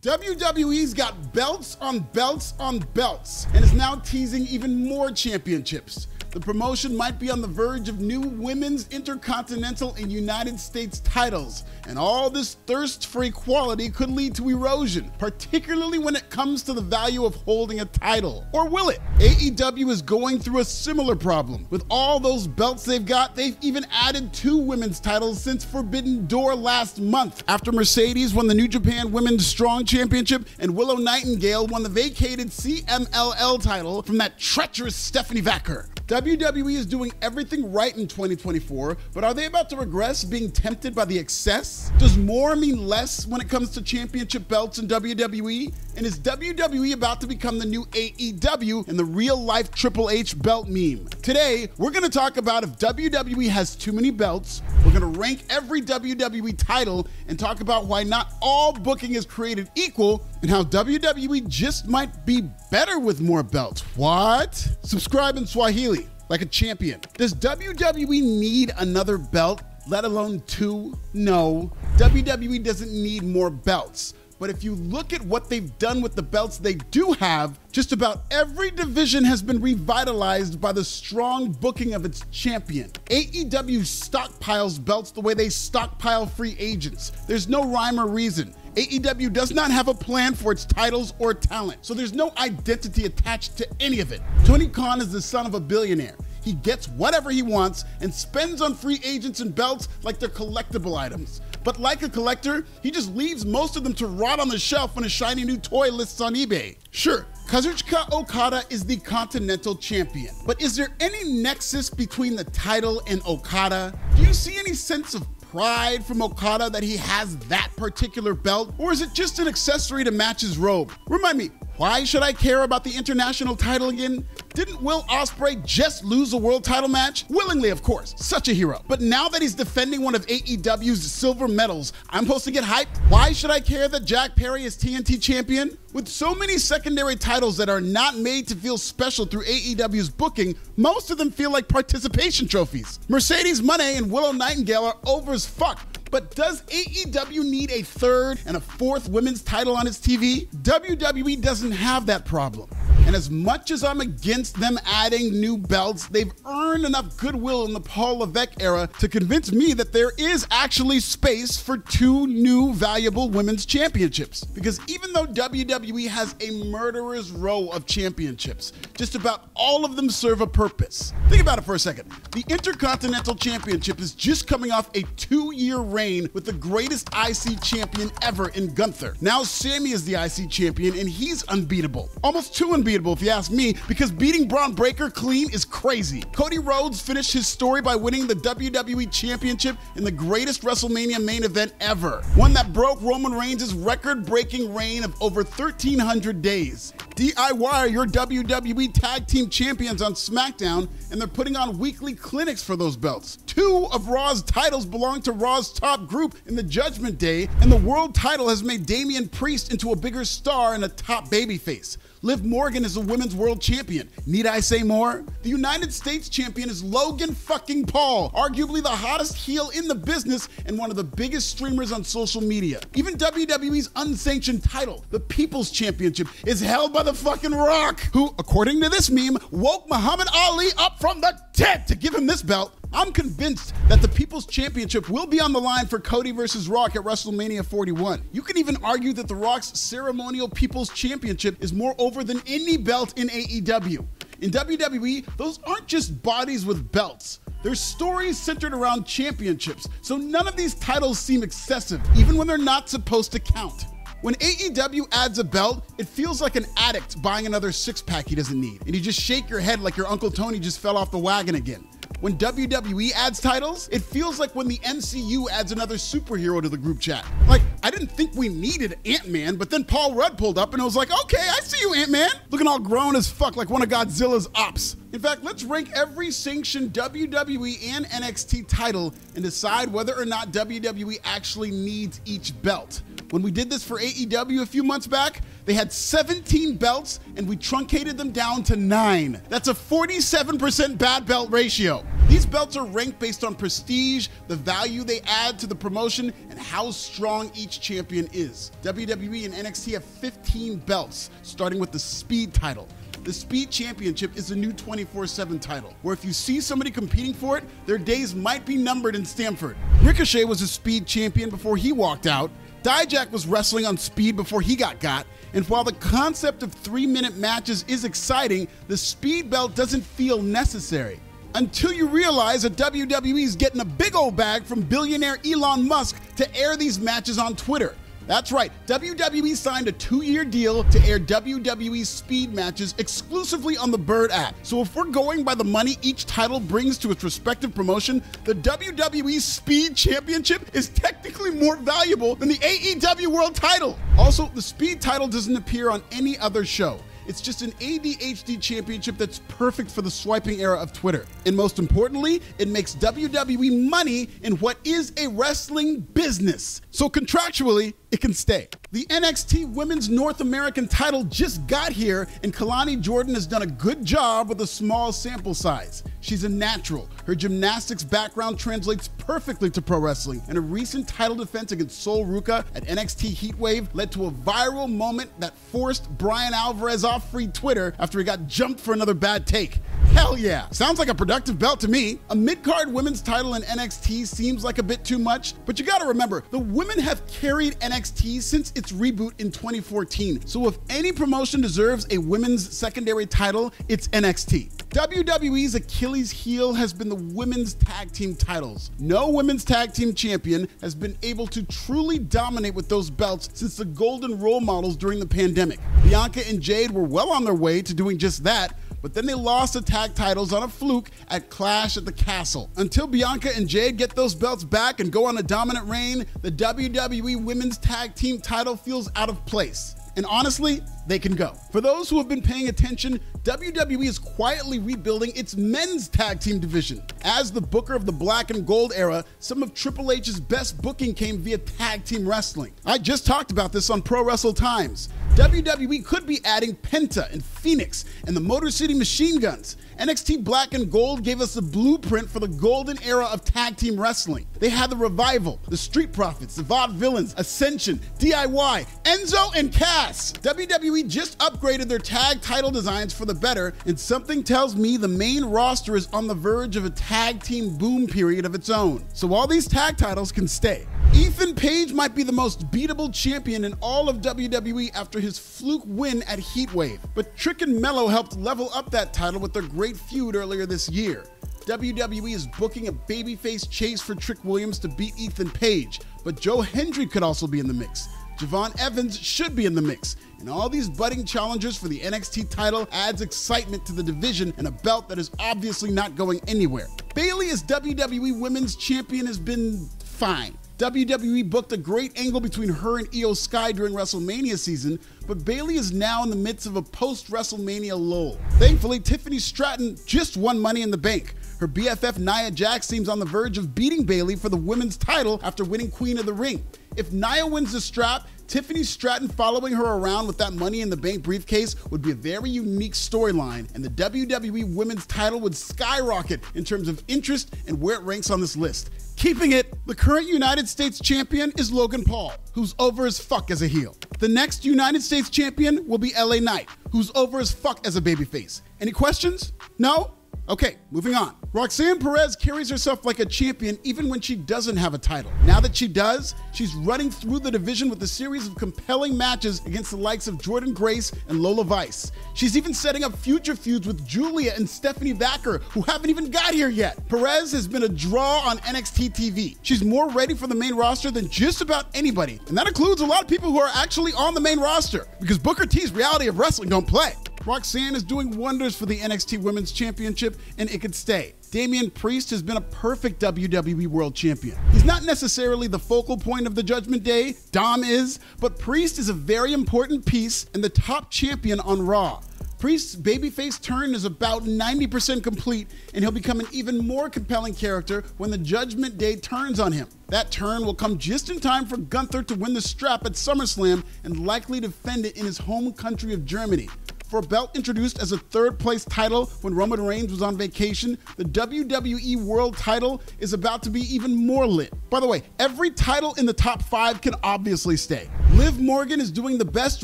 WWE's got belts on belts on belts and is now teasing even more championships. The promotion might be on the verge of new women's intercontinental and United States titles, and all this thirst for equality could lead to erosion, particularly when it comes to the value of holding a title. Or will it? AEW is going through a similar problem. With all those belts they've got, they've even added 2 women's titles since Forbidden Door last month, after Mercedes won the New Japan Women's Strong Championship and Willow Nightingale won the vacated CMLL title from that treacherous Stephanie Vacker. WWE is doing everything right in 2024, but are they about to regress, being tempted by the excess? Does more mean less when it comes to championship belts in WWE? And is WWE about to become the new AEW and the real-life Triple H belt meme? Today, we're going to talk about if WWE has too many belts, we're going to rank every WWE title, and talk about why not all booking is created equal, and how WWE just might be better with more belts. What? Subscribe in Swahili, like a champion. Does WWE need another belt, let alone 2? No. WWE doesn't need more belts. But if you look at what they've done with the belts they do have, just about every division has been revitalized by the strong booking of its champion. AEW stockpiles belts the way they stockpile free agents. There's no rhyme or reason. AEW does not have a plan for its titles or talent, so there's no identity attached to any of it. Tony Khan is the son of a billionaire. He gets whatever he wants and spends on free agents and belts like they're collectible items. But like a collector, he just leaves most of them to rot on the shelf when a shiny new toy lists on eBay. Sure, Kazuchika Okada is the Continental Champion, but is there any nexus between the title and Okada? Do you see any sense of pride from Okada that he has that particular belt? Or is it just an accessory to match his robe? Remind me, why should I care about the international title again? Didn't Will Ospreay just lose a world title match? Willingly, of course, such a hero. But now that he's defending one of AEW's silver medals, I'm supposed to get hyped? Why should I care that Jack Perry is TNT champion? With so many secondary titles that are not made to feel special through AEW's booking, most of them feel like participation trophies. Mercedes Moné and Willow Nightingale are over as fuck. But does AEW need a 3rd and a 4th women's title on its TV? WWE doesn't have that problem. And as much as I'm against them adding new belts, they've earned enough goodwill in the Paul Levesque era to convince me that there is actually space for 2 new valuable women's championships. Because even though WWE has a murderer's row of championships, just about all of them serve a purpose. Think about it for a second. The Intercontinental Championship is just coming off a 2-year reign with the greatest IC champion ever in Gunther. Now Sammy is the IC champion and he's unbeatable. Almost too unbeatable if you ask me, because beating Braun Breaker clean is crazy. Cody Rhodes finished his story by winning the WWE Championship in the greatest WrestleMania main event ever. One that broke Roman Reigns' record-breaking reign of over 1,300 days. DIY are your WWE Tag Team Champions on SmackDown, and they're putting on weekly clinics for those belts. 2 of Raw's titles belong to Raw's top group in the Judgment Day, and the world title has made Damian Priest into a bigger star and a top babyface. Liv Morgan is a women's world champion. Need I say more? The United States champion is Logan fucking Paul, arguably the hottest heel in the business and one of the biggest streamers on social media. Even WWE's unsanctioned title, the People's Championship, is held by the fucking Rock, who, according to this meme, woke Muhammad Ali up from the dead to give him this belt. I'm convinced that the People's Championship will be on the line for Cody versus Rock at WrestleMania 41. You can even argue that The Rock's ceremonial People's Championship is more over than any belt in AEW. In WWE, those aren't just bodies with belts. There's stories centered around championships, so none of these titles seem excessive, even when they're not supposed to count. When AEW adds a belt, it feels like an addict buying another 6-pack he doesn't need, and you just shake your head like your Uncle Tony just fell off the wagon again. When WWE adds titles, it feels like when the MCU adds another superhero to the group chat. Like, I didn't think we needed Ant-Man, but then Paul Rudd pulled up and I was like, okay, I see you, Ant-Man. Looking all grown as fuck like one of Godzilla's ops. In fact, let's rank every sanctioned WWE and NXT title and decide whether or not WWE actually needs each belt. When we did this for AEW a few months back, they had 17 belts and we truncated them down to 9. That's a 47% bad belt ratio. The These belts are ranked based on prestige, the value they add to the promotion, and how strong each champion is. WWE and NXT have 15 belts, starting with the Speed title. The Speed Championship is a new 24/7 title, where if you see somebody competing for it, their days might be numbered in Stamford. Ricochet was a Speed champion before he walked out. Dijak was wrestling on Speed before he got. And while the concept of 3-minute matches is exciting, the Speed belt doesn't feel necessary. Until you realize that WWE is getting a big old bag from billionaire Elon Musk to air these matches on Twitter. That's right, WWE signed a 2-year deal to air WWE Speed matches exclusively on the Bird app. So if we're going by the money each title brings to its respective promotion, the WWE Speed Championship is technically more valuable than the AEW World title. Also, the Speed title doesn't appear on any other show. It's just an ADHD championship that's perfect for the swiping era of Twitter. And most importantly, it makes WWE money in what is a wrestling business. So contractually, it can stay. The NXT Women's North American title just got here, and Kalani Jordan has done a good job with a small sample size. She's a natural. Her gymnastics background translates perfectly to pro wrestling, and a recent title defense against Sol Ruca at NXT Heatwave led to a viral moment that forced Brian Alvarez off free Twitter after he got jumped for another bad take. Hell yeah. Sounds like a productive belt to me. A mid-card women's title in NXT seems like a bit too much, but you gotta remember, the women have carried NXT since its reboot in 2014. So if any promotion deserves a women's secondary title, it's NXT. WWE's Achilles heel has been the women's tag team titles. No women's tag team champion has been able to truly dominate with those belts since the golden role models during the pandemic. Bianca and Jade were well on their way to doing just that, but then they lost the tag titles on a fluke at Clash at the Castle. Until Bianca and Jade get those belts back and go on a dominant reign, the WWE Women's Tag Team title feels out of place. And honestly, they can go. For those who have been paying attention, WWE is quietly rebuilding its men's tag team division. As the booker of the Black and Gold era, some of Triple H's best booking came via tag team wrestling. I just talked about this on Pro Wrestle Times. WWE could be adding Penta and Phoenix and the Motor City Machine Guns. NXT Black and Gold gave us the blueprint for the golden era of tag team wrestling. They had the Revival, the Street Profits, the Vaudevillains, Ascension, DIY, Enzo, and Cass. WWE just upgraded their tag title designs for the better, and something tells me the main roster is on the verge of a tag team boom period of its own. So all these tag titles can stay. Ethan Page might be the most beatable champion in all of WWE after his fluke win at Heatwave, but Trick and Mello helped level up that title with their great feud earlier this year. WWE is booking a babyface chase for Trick Williams to beat Ethan Page, but Joe Hendry could also be in the mix. Javon Evans should be in the mix, and all these budding challengers for the NXT title adds excitement to the division and a belt that is obviously not going anywhere. Bayley as WWE Women's Champion has been fine. WWE booked a great angle between her and Io Sky during WrestleMania season, but Bayley is now in the midst of a post-WrestleMania lull. Thankfully, Tiffany Stratton just won Money in the Bank. Her BFF Nia Jax seems on the verge of beating Bayley for the women's title after winning Queen of the Ring. If Nia wins the strap, Tiffany Stratton following her around with that Money in the Bank briefcase would be a very unique storyline, and the WWE Women's title would skyrocket in terms of interest and where it ranks on this list. Keeping it, the current United States champion is Logan Paul, who's over as fuck as a heel. The next United States champion will be LA Knight, who's over as fuck as a babyface. Any questions? No? Okay, moving on. Roxanne Perez carries herself like a champion even when she doesn't have a title. Now that she does, she's running through the division with a series of compelling matches against the likes of Jordan Grace and Lola Vice. She's even setting up future feuds with Julia and Stephanie Vacker, who haven't even got here yet. Perez has been a draw on NXT TV. She's more ready for the main roster than just about anybody, and that includes a lot of people who are actually on the main roster, because Booker T's Reality of Wrestling don't play. Roxanne is doing wonders for the NXT Women's Championship, and it could stay. Damian Priest has been a perfect WWE World Champion. He's not necessarily the focal point of the Judgment Day, Dom is, but Priest is a very important piece and the top champion on Raw. Priest's babyface turn is about 90% complete, and he'll become an even more compelling character when the Judgment Day turns on him. That turn will come just in time for Gunther to win the strap at SummerSlam and likely defend it in his home country of Germany. For a belt introduced as a third-place title when Roman Reigns was on vacation, the WWE World title is about to be even more lit. By the way, every title in the top 5 can obviously stay. Liv Morgan is doing the best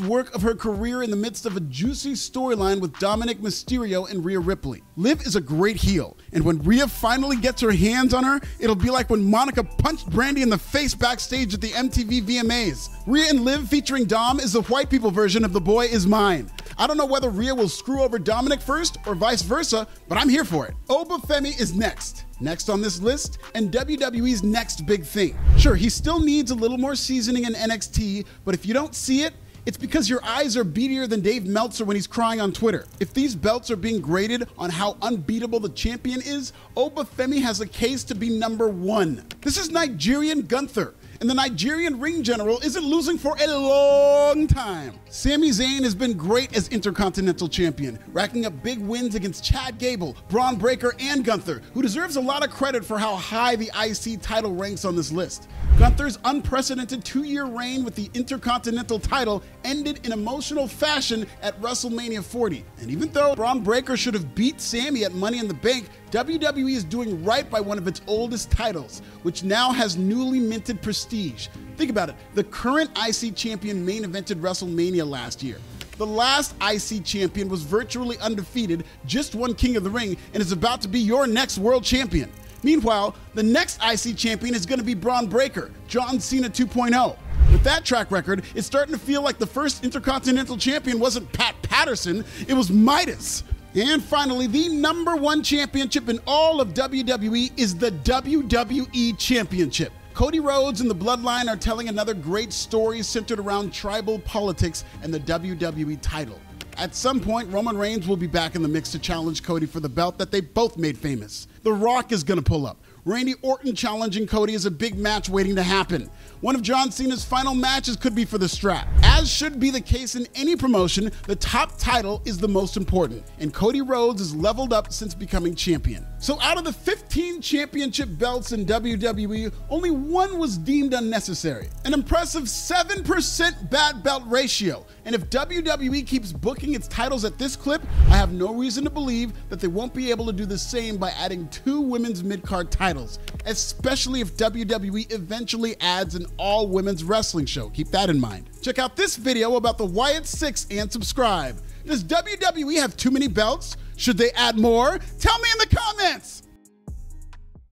work of her career in the midst of a juicy storyline with Dominic Mysterio and Rhea Ripley. Liv is a great heel, and when Rhea finally gets her hands on her, it'll be like when Monica punched Brandy in the face backstage at the MTV VMAs. Rhea and Liv featuring Dom is the white people version of The Boy Is Mine. I don't know whether Rhea will screw over Dominic first or vice versa, but I'm here for it. Obafemi is next on this list, and WWE's next big thing. Sure, he still needs a little more seasoning in NXT, but if you don't see it, it's because your eyes are beadier than Dave Meltzer when he's crying on Twitter. If these belts are being graded on how unbeatable the champion is, Obafemi has a case to be number 1. This is Nigerian Gunther, and the Nigerian ring general isn't losing for a long time. Sami Zayn has been great as Intercontinental Champion, racking up big wins against Chad Gable, Braun Breaker, and Gunther, who deserves a lot of credit for how high the IC title ranks on this list. Gunther's unprecedented 2-year reign with the Intercontinental title ended in emotional fashion at WrestleMania 40. And even though Braun Breaker should have beat Sami at Money in the Bank, WWE is doing right by one of its oldest titles, which now has newly minted prestige. Think about it, the current IC champion main evented WrestleMania last year. The last IC champion was virtually undefeated, just won King of the Ring, and is about to be your next world champion. Meanwhile, the next IC champion is going to be Braun Breaker, John Cena 2.0. With that track record, it's starting to feel like the first Intercontinental champion wasn't Pat Patterson, it was Midas. And finally, the number 1 championship in all of WWE is the WWE Championship. Cody Rhodes and the Bloodline are telling another great story centered around tribal politics and the WWE title. At some point, Roman Reigns will be back in the mix to challenge Cody for the belt that they both made famous. The Rock is going to pull up. Randy Orton challenging Cody is a big match waiting to happen. One of John Cena's final matches could be for the strap. As should be the case in any promotion, the top title is the most important, and Cody Rhodes is leveled up since becoming champion. So out of the 15 championship belts in WWE, only 1 was deemed unnecessary. An impressive 7% bad belt ratio. And if WWE keeps booking its titles at this clip, I have no reason to believe that they won't be able to do the same by adding 2 women's mid-card titles, especially if WWE eventually adds an all-women's wrestling show. Keep that in mind. Check out this video about the Wyatt Six and subscribe. Does WWE have too many belts? Should they add more? Tell me in the comments!